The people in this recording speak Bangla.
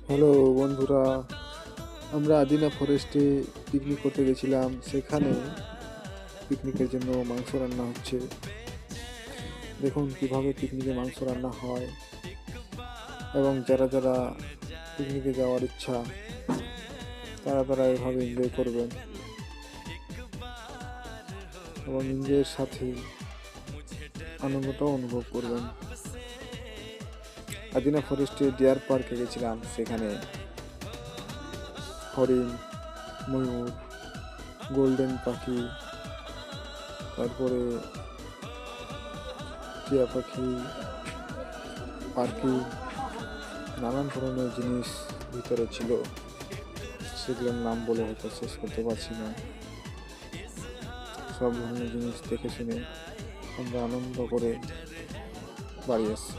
হ্যালো বন্ধুরা, আমরা আদিনা ফরেস্টে পিকনিক করতে গেছিলাম। সেখানে পিকনিকের জন্য মাংস রান্না হচ্ছে। দেখুন কিভাবে পিকনিকে মাংস রান্না হয়, এবং যারা যারা পিকনিকে যাওয়ার ইচ্ছা তারা তারা এভাবে এনজয় করবেন, এবং এনজয়ের সাথে আনন্দটাও অনুভব করবেন। আদিনা ফরেস্টে ডিয়ার পার্কে গেছিলাম। সেখানে হরিণ, ময়ূর, গোল্ডেন পাখি, তারপরে টিয়া পাখি, পাখি, নানান ধরনের জিনিস ভিতরে ছিল। সেগুলোর নাম বলে হয়তো শেষ করতে পারছি না। সব ধরনের জিনিস দেখে শুনে আমরা আনন্দ করে বাড়ি আসছি।